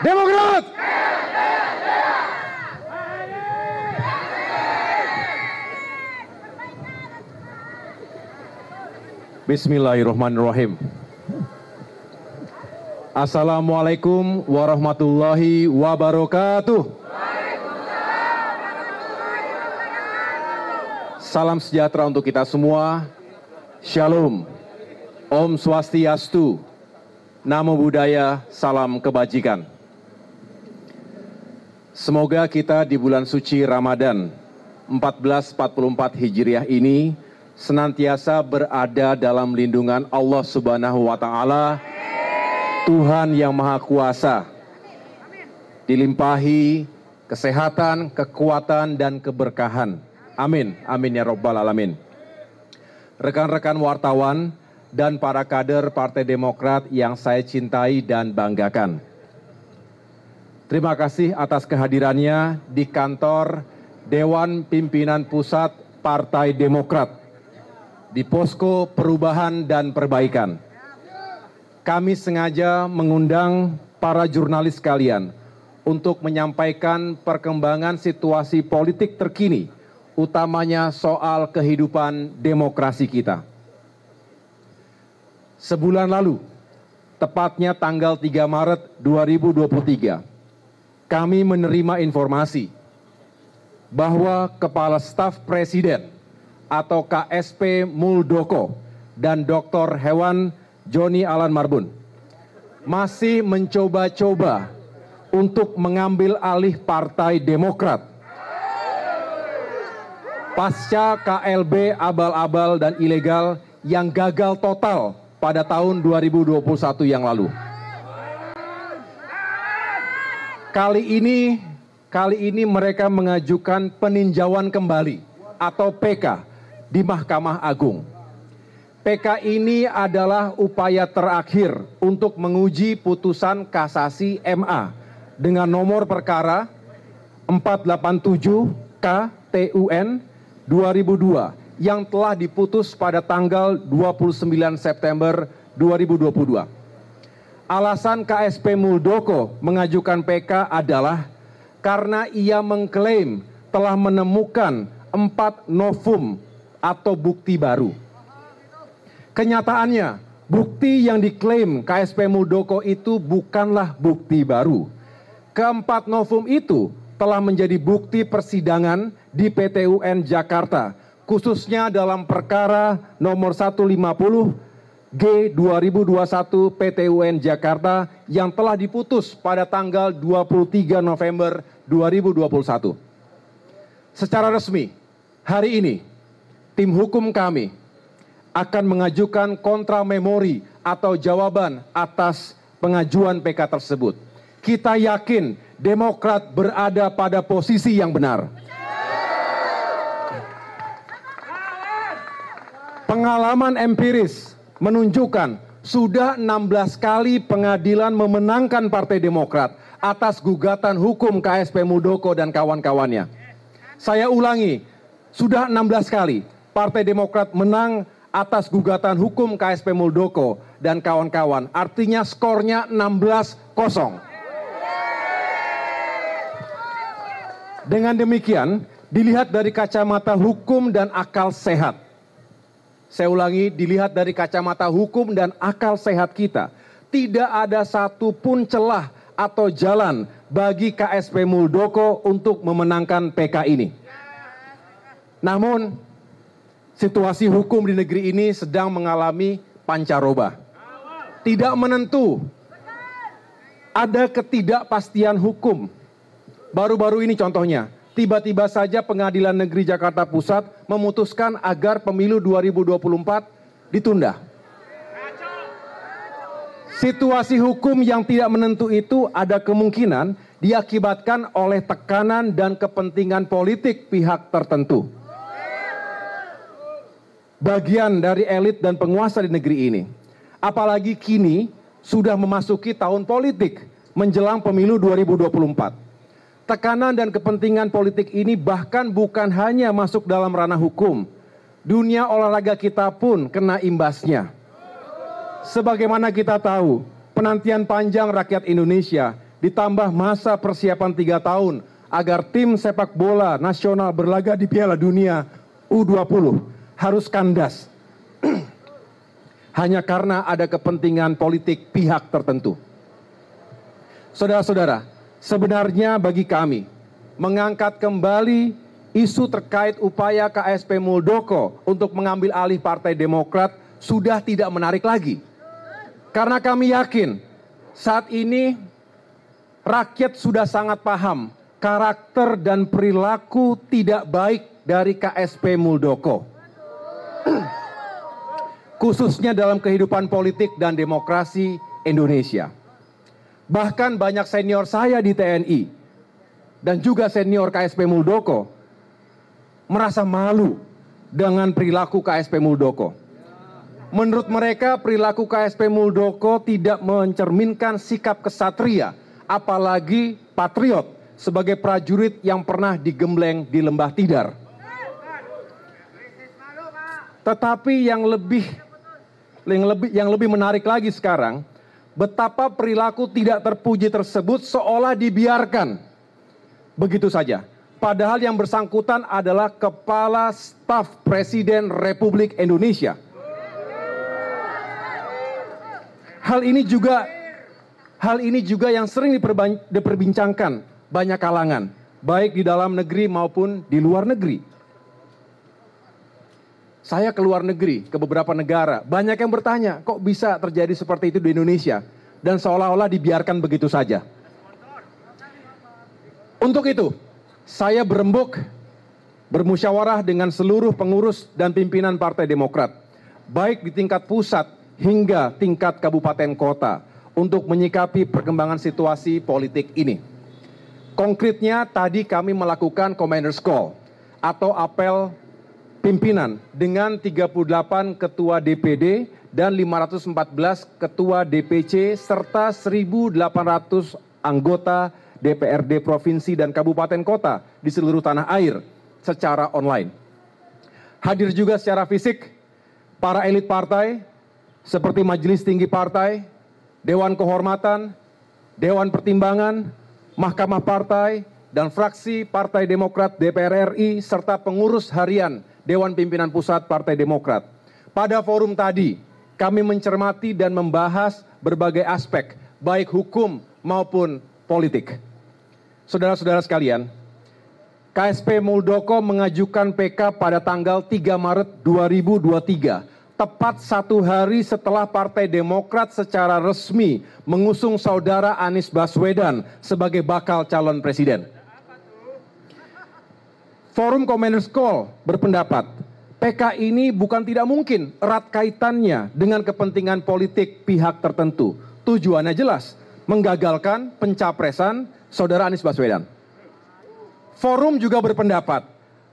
Demokrat! Bismillahirrahmanirrahim. Assalamualaikum warahmatullahi wabarakatuh. Salam sejahtera untuk kita semua. Shalom. Om Swastiastu. Namo Buddhaya, salam kebajikan. Semoga kita di bulan suci Ramadan 1444 Hijriah ini senantiasa berada dalam lindungan Allah Subhanahu wa Ta'ala, Tuhan yang Maha Kuasa, dilimpahi kesehatan, kekuatan, dan keberkahan. Amin, amin ya Rabbal Alamin. Rekan-rekan wartawan dan para kader Partai Demokrat yang saya cintai dan banggakan. Terima kasih atas kehadirannya di kantor Dewan Pimpinan Pusat Partai Demokrat di Posko Perubahan dan Perbaikan. Kami sengaja mengundang para jurnalis sekalian untuk menyampaikan perkembangan situasi politik terkini, utamanya soal kehidupan demokrasi kita. Sebulan lalu, tepatnya tanggal 3 Maret 2023, kami menerima informasi bahwa Kepala Staf Presiden atau KSP Muldoko dan Dr. Hewan Joni Alan Marbun masih mencoba-coba untuk mengambil alih Partai Demokrat pasca KLB abal-abal dan ilegal yang gagal total pada tahun 2021 yang lalu. Kali ini mereka mengajukan peninjauan kembali atau PK di Mahkamah Agung. PK ini adalah upaya terakhir untuk menguji putusan kasasi MA dengan nomor perkara 487 KTUN 2002 yang telah diputus pada tanggal 29 September 2022. Alasan KSP Muldoko mengajukan PK adalah karena ia mengklaim telah menemukan 4 novum atau bukti baru. Kenyataannya, bukti yang diklaim KSP Muldoko itu bukanlah bukti baru. Keempat novum itu telah menjadi bukti persidangan di PT UN Jakarta, khususnya dalam perkara nomor 150 G 2021 PT UN Jakarta yang telah diputus pada tanggal 23 November 2021. Secara resmi, hari ini tim hukum kami akan mengajukan kontra memori atau jawaban atas pengajuan PK tersebut. Kita yakin Demokrat berada pada posisi yang benar. Pengalaman empiris menunjukkan sudah 16 kali pengadilan memenangkan Partai Demokrat atas gugatan hukum KSP Muldoko dan kawan-kawannya. Saya ulangi, sudah 16 kali Partai Demokrat menang atas gugatan hukum KSP Muldoko dan kawan-kawan. Artinya skornya 16-0. Dengan demikian, dilihat dari kacamata hukum dan akal sehat. Saya ulangi, dilihat dari kacamata hukum dan akal sehat kita, tidak ada satupun celah atau jalan bagi KSP Muldoko untuk memenangkan PK ini. Namun, situasi hukum di negeri ini sedang mengalami pancaroba. Tidak menentu, ada ketidakpastian hukum. Baru-baru ini contohnya, tiba-tiba saja Pengadilan Negeri Jakarta Pusat memutuskan agar pemilu 2024 ditunda. Situasi hukum yang tidak menentu itu ada kemungkinan diakibatkan oleh tekanan dan kepentingan politik pihak tertentu. Bagian dari elit dan penguasa di negeri ini. Apalagi kini sudah memasuki tahun politik menjelang pemilu 2024. Tekanan dan kepentingan politik ini bahkan bukan hanya masuk dalam ranah hukum. Dunia olahraga kita pun kena imbasnya. Sebagaimana kita tahu, penantian panjang rakyat Indonesia ditambah masa persiapan 3 tahun agar tim sepak bola nasional berlaga di Piala Dunia U20 harus kandas hanya karena ada kepentingan politik pihak tertentu. Saudara-saudara, sebenarnya bagi kami, mengangkat kembali isu terkait upaya KSP Muldoko untuk mengambil alih Partai Demokrat sudah tidak menarik lagi. Karena kami yakin saat ini rakyat sudah sangat paham karakter dan perilaku tidak baik dari KSP Muldoko. Khususnya dalam kehidupan politik dan demokrasi Indonesia. Bahkan banyak senior saya di TNI dan juga senior KSP Muldoko merasa malu dengan perilaku KSP Muldoko. Menurut mereka, perilaku KSP Muldoko tidak mencerminkan sikap kesatria, apalagi patriot sebagai prajurit yang pernah digembleng di Lembah Tidar. Tetapi yang lebih menarik lagi sekarang, betapa perilaku tidak terpuji tersebut seolah dibiarkan begitu saja. Padahal yang bersangkutan adalah Kepala Staf Presiden Republik Indonesia. Hal ini juga yang sering diperbincangkan banyak kalangan, baik di dalam negeri maupun di luar negeri. Saya ke luar negeri, ke beberapa negara, banyak yang bertanya, kok bisa terjadi seperti itu di Indonesia? Dan seolah-olah dibiarkan begitu saja. Untuk itu, saya bermusyawarah dengan seluruh pengurus dan pimpinan Partai Demokrat, baik di tingkat pusat hingga tingkat kabupaten kota, untuk menyikapi perkembangan situasi politik ini. Konkretnya, tadi kami melakukan Commander's Call atau apel pimpinan dengan 38 ketua DPD dan 514 ketua DPC serta 1.800 anggota DPRD provinsi dan kabupaten kota di seluruh tanah air secara online. Hadir juga secara fisik para elit partai seperti Majelis Tinggi Partai, Dewan Kehormatan, Dewan Pertimbangan, Mahkamah Partai, dan fraksi Partai Demokrat DPR RI serta pengurus harian Dewan Pimpinan Pusat Partai Demokrat. Pada forum tadi, kami mencermati dan membahas berbagai aspek, baik hukum maupun politik. Saudara-saudara sekalian, KSP Muldoko mengajukan PK pada tanggal 3 Maret 2023, tepat 1 hari setelah Partai Demokrat secara resmi mengusung saudara Anies Baswedan sebagai bakal calon presiden. Forum Commander's Call berpendapat, PK ini bukan tidak mungkin erat kaitannya dengan kepentingan politik pihak tertentu. Tujuannya jelas, menggagalkan pencapresan saudara Anies Baswedan. Forum juga berpendapat,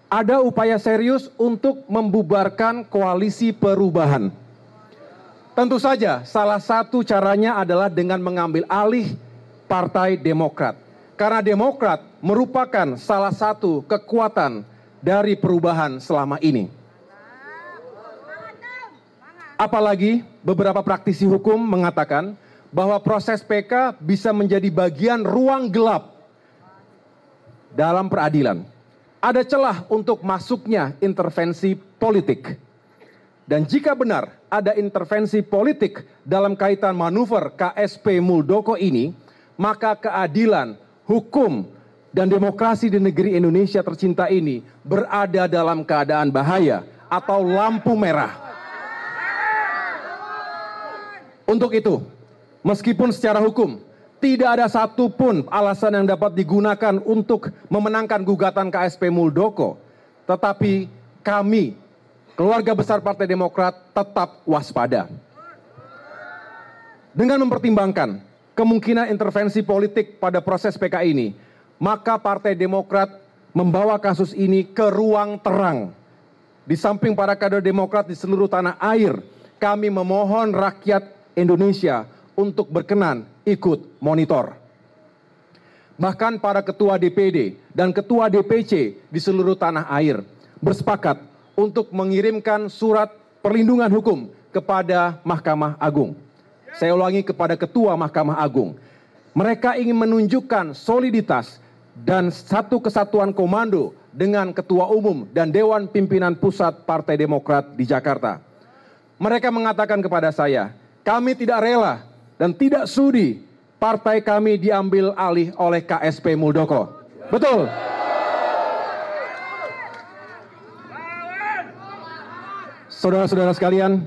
ada upaya serius untuk membubarkan koalisi perubahan. Tentu saja salah satu caranya adalah dengan mengambil alih Partai Demokrat. Karena Demokrat merupakan salah satu kekuatan dari perubahan selama ini. Apalagi beberapa praktisi hukum mengatakan bahwa proses PK bisa menjadi bagian ruang gelap dalam peradilan. Ada celah untuk masuknya intervensi politik. Dan jika benar ada intervensi politik dalam kaitan manuver KSP Muldoko ini, maka keadilan, hukum, dan demokrasi di negeri Indonesia tercinta ini berada dalam keadaan bahaya atau lampu merah. Untuk itu, meskipun secara hukum tidak ada satupun alasan yang dapat digunakan untuk memenangkan gugatan KSP Muldoko, tetapi kami, keluarga besar Partai Demokrat, tetap waspada. Dengan mempertimbangkan kemungkinan intervensi politik pada proses PK ini, maka Partai Demokrat membawa kasus ini ke ruang terang. Di samping para kader Demokrat di seluruh tanah air, kami memohon rakyat Indonesia untuk berkenan ikut monitor. Bahkan para ketua DPD dan ketua DPC di seluruh tanah air bersepakat untuk mengirimkan surat perlindungan hukum kepada Mahkamah Agung. Saya ulangi, kepada Ketua Mahkamah Agung. Mereka ingin menunjukkan soliditas dan satu kesatuan komando dengan Ketua Umum dan Dewan Pimpinan Pusat Partai Demokrat di Jakarta. Mereka mengatakan kepada saya, kami tidak rela dan tidak sudi partai kami diambil alih oleh KSP Muldoko. Betul. Saudara-saudara sekalian,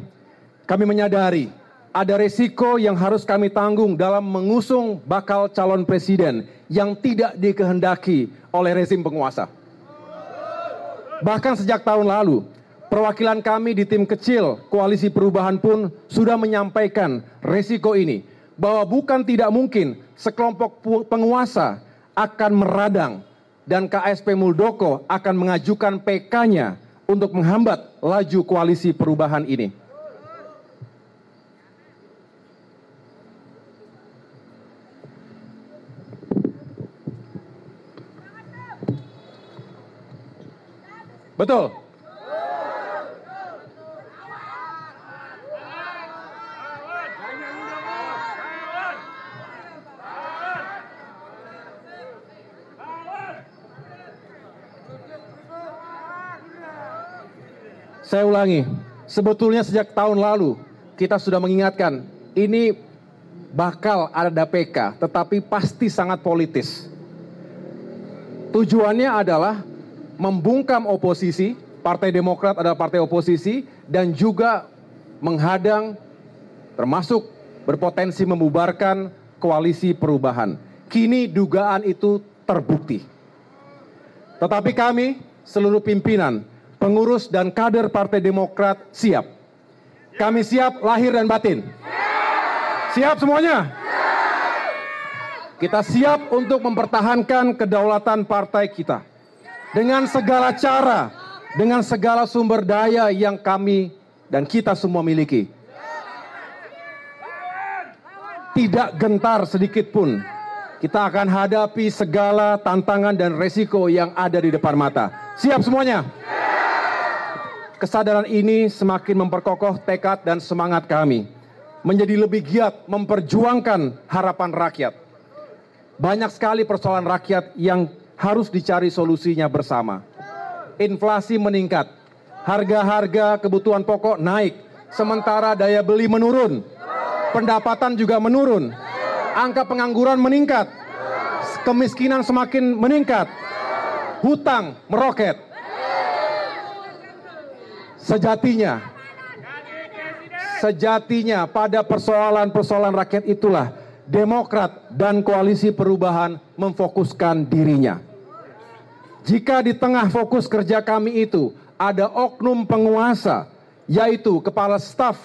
kami menyadari ada resiko yang harus kami tanggung dalam mengusung bakal calon presiden yang tidak dikehendaki oleh rezim penguasa. Bahkan sejak tahun lalu, perwakilan kami di tim kecil Koalisi Perubahan pun sudah menyampaikan resiko ini, bahwa bukan tidak mungkin sekelompok penguasa akan meradang dan KSP Muldoko akan mengajukan PK-nya untuk menghambat laju Koalisi Perubahan ini. Betul. Saya ulangi, sebetulnya sejak tahun lalu kita sudah mengingatkan ini bakal ada PK, tetapi pasti sangat politis. Tujuannya adalah membungkam oposisi, Partai Demokrat adalah partai oposisi, dan juga menghadang, termasuk berpotensi membubarkan Koalisi Perubahan. Kini dugaan itu terbukti. Tetapi kami, seluruh pimpinan, pengurus dan kader Partai Demokrat siap. Kami siap lahir dan batin. Siap semuanya? Kita siap untuk mempertahankan kedaulatan partai kita. Dengan segala cara, dengan segala sumber daya yang kami dan kita semua miliki. Tidak gentar sedikit pun. Kita akan hadapi segala tantangan dan resiko yang ada di depan mata. Siap semuanya? Kesadaran ini semakin memperkokoh tekad dan semangat kami menjadi lebih giat memperjuangkan harapan rakyat. Banyak sekali persoalan rakyat yang harus dicari solusinya bersama. Inflasi meningkat, harga-harga kebutuhan pokok naik, sementara daya beli menurun, pendapatan juga menurun, angka pengangguran meningkat, kemiskinan semakin meningkat, hutang meroket. Sejatinya pada persoalan-persoalan rakyat itulah Demokrat dan Koalisi Perubahan memfokuskan dirinya. Jika di tengah fokus kerja kami itu ada oknum penguasa, yaitu Kepala Staf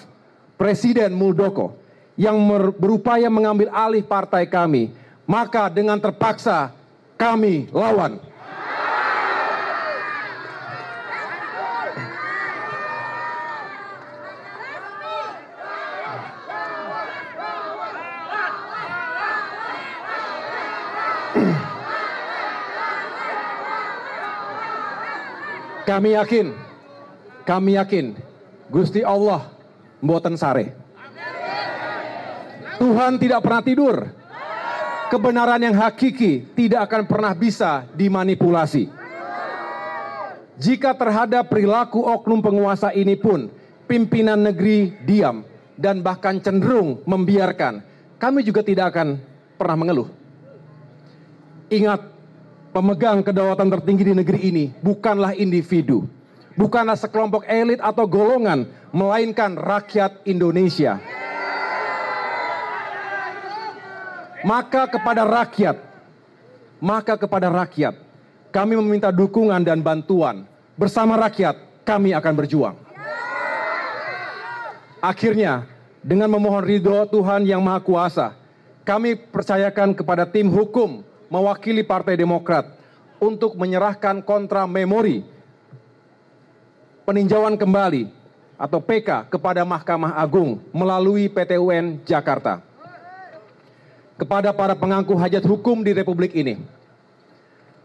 Presiden Muldoko, yang berupaya mengambil alih partai kami, maka dengan terpaksa kami lawan. Kami yakin, Gusti Allah mboten sare. Tuhan tidak pernah tidur. Kebenaran yang hakiki tidak akan pernah bisa dimanipulasi. Jika terhadap perilaku oknum penguasa ini pun pimpinan negeri diam dan bahkan cenderung membiarkan, kami juga tidak akan pernah mengeluh. Ingat, pemegang kedaulatan tertinggi di negeri ini bukanlah individu, bukanlah sekelompok elit atau golongan, melainkan rakyat Indonesia. Maka kepada rakyat, kami meminta dukungan dan bantuan. Bersama rakyat, kami akan berjuang. Akhirnya, dengan memohon ridho Tuhan Yang Maha Kuasa, kami percayakan kepada tim hukum mewakili Partai Demokrat untuk menyerahkan kontra memori peninjauan kembali atau PK kepada Mahkamah Agung melalui PT UN Jakarta. Kepada para pengangku hajat hukum di Republik ini,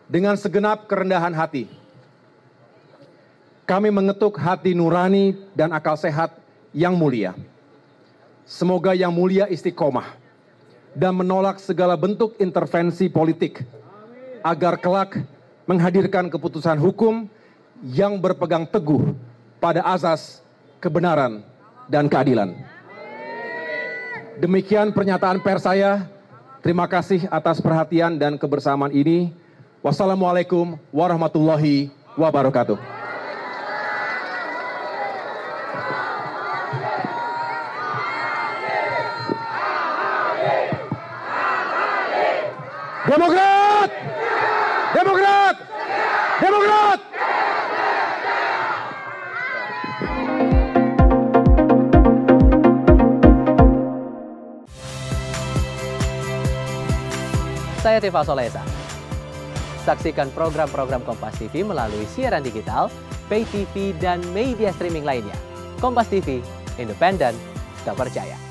dengan segenap kerendahan hati, kami mengetuk hati nurani dan akal sehat Yang Mulia. Semoga Yang Mulia istiqomah dan menolak segala bentuk intervensi politik, agar kelak menghadirkan keputusan hukum yang berpegang teguh pada azas kebenaran dan keadilan. Demikian pernyataan pers saya. Terima kasih atas perhatian dan kebersamaan ini. Wassalamualaikum warahmatullahi wabarakatuh. Demokrat! Demokrat! Demokrat! Saya Tifa Solesa. Saksikan program-program Kompas TV melalui siaran digital, pay TV, dan media streaming lainnya. Kompas TV, independen, terpercaya.